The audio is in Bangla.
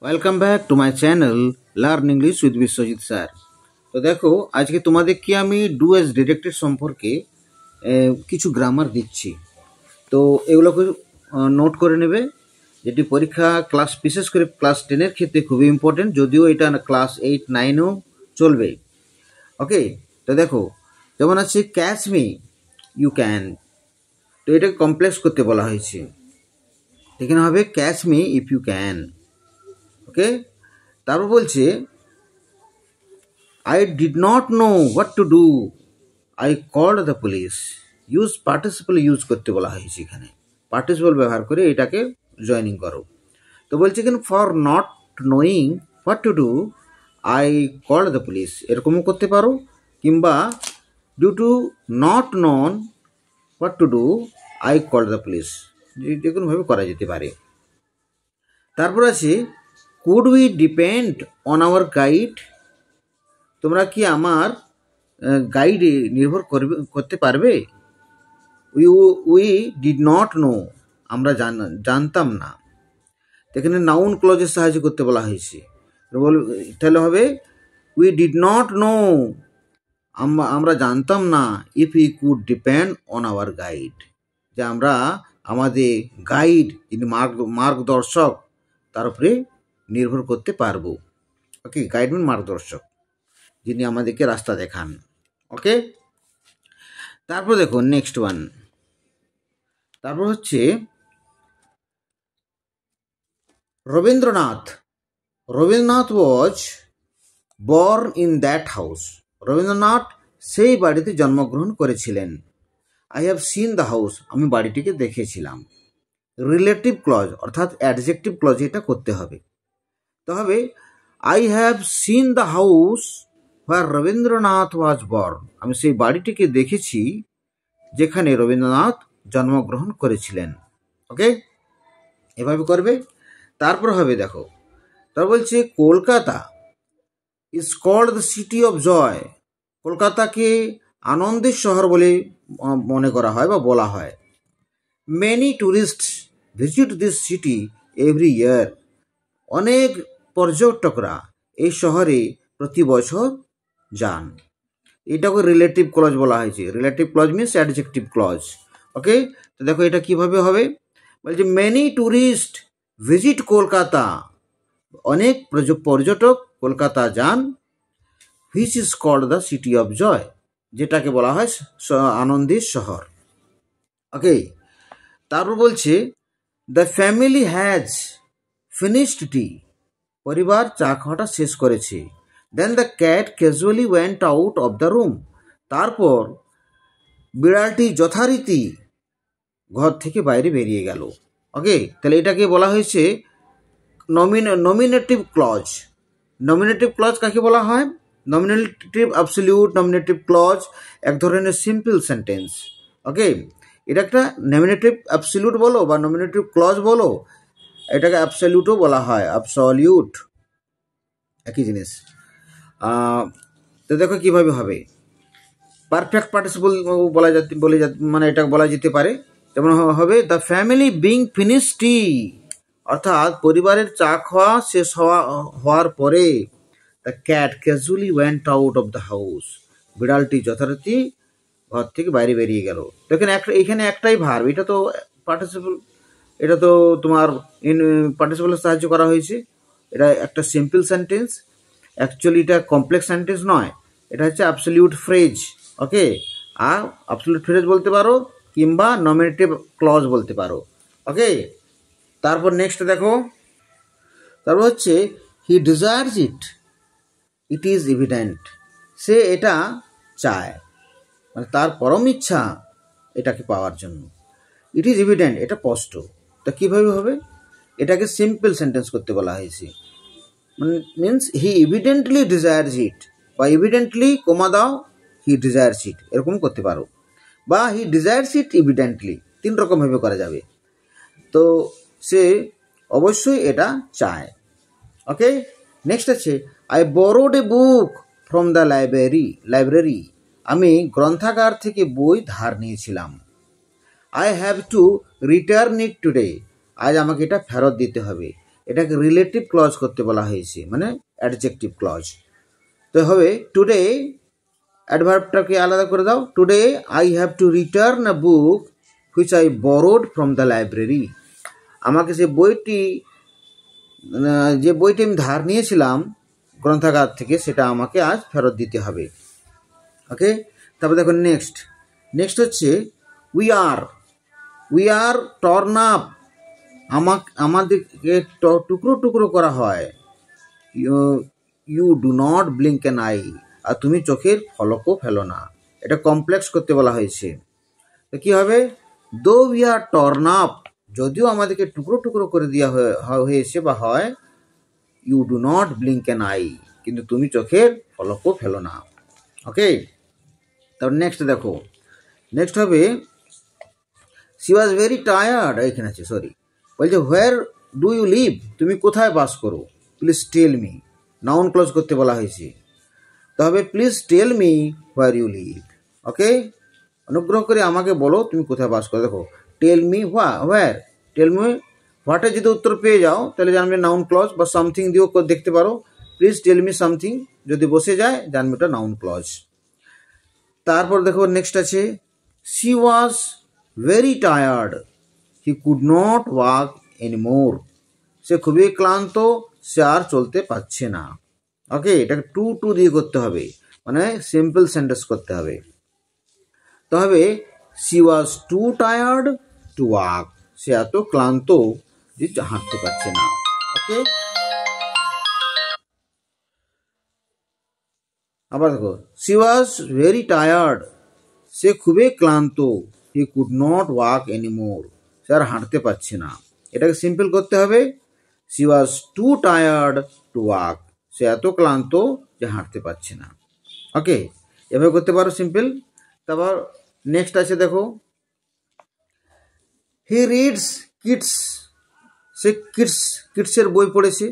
Welcome back to my channel learn English with Biswajit sir. তো দেখো, আজকে তোমাদেরকে আমি ডু অ্যাজ ডিরেক্টেড সম্পর্কে কিছু গ্রামার দিচ্ছি। তো এগুলোকে নোট করে নেবে, যেটি পরীক্ষা বিশেষ করে ক্লাস 10-এর ক্ষেত্রে খুবই ইম্পর্টেন্ট, যদিও এটা ক্লাস 8-9-এও চলবে। ওকে, তো দেখো, যেমন আছে ক্যাচ মি ইউ ক্যান। তো এটাকে কমপ্লেক্স করতে বলা হয়েছে। এখানে হবে catch me if you can. Okay, তারপর বলছে I did not know what to do. I called the police. Use participle use করতে বলা হয়েছে। এখানে পার্টিসিপল ব্যবহার করে এটাকে জয়নিং করো। তো বলছে এখানে for not knowing what to do I called the police, এরকমও করতে পারো, কিংবা due to not known what to do I called the police, যে কোনোভাবে করা যেতে পারে। তারপর আছে could we depend on our guide. তোমরা কি আমার গাইডে নির্ভর করতে পারবে? উই ডিড নট নো, আমরা জানতাম না। এখানে নাউন ক্লজের সাহায্য করতে বলা হয়েছে। তাহলে হবে উই ডিড নট নো, আমরা জানতাম না, if we could depend on our guide, যে আমরা আমাদের গাইড, যিনি মার্গদর্শক, তার উপরে নির্ভর করতে পারবো। ওকে, গাইড মানে মার্গদর্শক, যিনি আমাদেরকে রাস্তা দেখান। ওকে, তারপর দেখো নেক্সট ওয়ান। তারপর হচ্ছে Rabindranath was born in that house. Rabindranath সেই বাড়িতে জন্মগ্রহণ করেছিলেন। I have seen the house, আমি বাড়িটিকে দেখেছিলাম। রিলেটিভ ক্লজ অর্থাৎ অ্যাডজেক্টিভ ক্লজ এটা করতে হবে। তো হবে I have seen the house where Rabindranath was born, আমি সেই বাড়িটিকে দেখেছি যেখানে রবীন্দ্রনাথ জন্মগ্রহণ করেছিলেন। ওকে, এভাবে করবে। তারপর হবে দেখো, তার বলছে Kolkata is called the city of joy. কলকাতাকে আনন্দের শহর বলে মনে করা হয় বা বলা হয়। Many tourist visit this city every year. অনেক পর্যটকরা এই শহরে প্রতি বছর যান। এটাকে রিলেটিভ ক্লজ বলা হয়েছে। Relative clause means adjective clause. Okay, তো দেখো এটা কিভাবে হবে। বলছে মেনি টুরিস্ট ভিজিট কলকাতা, অনেক পর্যটক কলকাতা যান। Which is called the city of joy, যেটাকে বলা হয় আনন্দের শহর। ওকে, তারপর বলছে the family has finished tea, পরিবার চা খাওয়াটা শেষ করেছে। Then the cat casually went out of the room, তারপর বিড়ালটি যথারীতি ঘর থেকে বাইরে বেরিয়ে গেল। ওকে, তাহলে এটাকে বলা হয়েছে নমিনেটিভ ক্লজ। নমিনেটিভ ক্লজ কাকে বলা হয়? নমিনেটিভ অ্যাবসলিউট, নমিনেটিভ ক্লজ এক ধরনের সিম্পল সেন্টেন্স। ওকে, এটা একটা নমিনেটিভ অ্যাবসলিউট বলো বা নমিনেটিভ ক্লজ বলো, এটাকে অ্যাবসলিউটও বলা হয়, অ্যাবসলিউট একই জিনিস। তো দেখো কিভাবে হবে। পারফেক্ট পার্টিসিপল মানে এটা বলা যেতে পারে। যেমন হবে the family being finish tea, অর্থাৎ পরিবারের চা খাওয়া শেষ হওয়ার পরে the cat casually went out of the house, বিড়ালটি যথারীতি ঘর থেকে বাইরে বেরিয়ে গেল। দেখেন এখানে একটাই ভার্ব, এটা তো পার্টিসিপল, এটা তো তোমার পার্টিসিপলের সাহায্য করা হয়েছে। এটা একটা সিম্পল সেন্টেন্স, অ্যাকচুয়ালি এটা কমপ্লেক্স সেন্টেন্স নয়, এটা হচ্ছে অ্যাবসলিউট ফ্রেজ। ওকে, আর অ্যাবসলিউট ফ্রেজ বলতে পারো কিংবা নমিনেটিভ ক্লজ বলতে পারো। ওকে, তারপর নেক্সট দেখো, তারপর হচ্ছে হি ডিজায়ার্স ইট ইজ এভিডেন্ট, সে এটা চায়, মানে তার পরম ইচ্ছা এটাকে পাওয়ার জন্য। ইট ইজ এভিডেন্ট, এটা স্পষ্ট। তা কীভাবে হবে? এটাকে সিম্পল সেন্টেন্স করতে বলা হয়েছে। মানে মিনস হি এভিডেন্টলি ডিজায়ার্স ইট, বা এভিডেন্টলি কমা দাও হি ডিজায়ার্স ইট, এরকম করতে পারো। বা হি ডিজায়ার্স ইট এভিডেন্টলি, 3 রকমভাবে করা যাবে। তো সে অবশ্যই এটা চায়। ওকে, নেক্সট আছে I borrowed A book from the library, আমি গ্রন্থাগার থেকে বই ধার নিয়েছিলাম। I have to return it today, আজ আমাকে এটা ফেরত দিতে হবে। এটাকে রিলেটিভ ক্লজ করতে বলা হয়েছে, মানে অ্যাডজেক্টিভ ক্লজ। তো হবে টুডে, অ্যাডভার্বটাকে আলাদা করে দাও। Today I have to return a book which I borrowed from the library. আমাকে যে বইটি আমি ধার নিয়েছিলাম গ্রন্থাগার থেকে, সেটা আমাকে আজ ফেরত দিতে হবে। ওকে, তারপর দেখো নেক্সট হচ্ছে উই আর টর্ন আপ। আমাদেরকে টুকরো টুকরো করা হয়। You do not blink an eye. আর তুমি চোখের ফলকও ফেলো না। এটা কমপ্লেক্স করতে বলা হয়েছে। তো কী হবে? Though we are torn up, যদিও আমাদেরকে টুকরো টুকরো করে দেওয়া হয়েছে বা হয়, you do not blink an eye, কিন্তু তুমি চোখের ফলকও ফেলো না। ওকে, তারপর নেক্সট হবে শি ওয়াজ ভেরি টায়ার্ড। এখানে আছে বলছে হোয়ার ডু ইউ লিভ, তুমি কোথায় বাস করো? Please tell me, noun clause করতে বলা হয়েছে। তবে please tell me where you live. Okay, অনুগ্রহ করে আমাকে বলো তুমি কোথায় বাস করো। দেখো টেল মি হোয়ার, টেল মি হোয়াটের যদি উত্তর পেয়ে যাও তাহলে জানবে নাউন ক্লজ, বা সামথিং দিয়েও দেখতে পারো। প্লিজ টেল মি সামথিং যদি বসে যায় জানবে এটা নাউন ক্লজ। তারপর দেখো নেক্সট আছে she was very tired he could not walk anymore. সে খুবই ক্লান্ত, সে আর চলতে পারছে না। ওকে, এটাকে টু দিয়ে করতে হবে, মানে সিম্পল সেন্টেন্স করতে হবে। তো হবে she was too tired to walk, সে এত ক্লান্ত যে হাঁটতে পারছে না। ওকে, আবার দেখো শি ওয়াজ ভেরি টায়ার্ড, সে খুবই ক্লান্ত, he could not walk anymore, সে আর হাঁটতে পারছে না। এটাকে সিম্পল করতে হবে she was too tired to walk, সে এত ক্লান্ত যে হাঁটতে পারছে না। ওকে, এভাবে করতে পারো সিম্পল। তারপর নেক্সট আছে দেখো হি রিডস কিডস, সে কিডসের বই পড়েছে।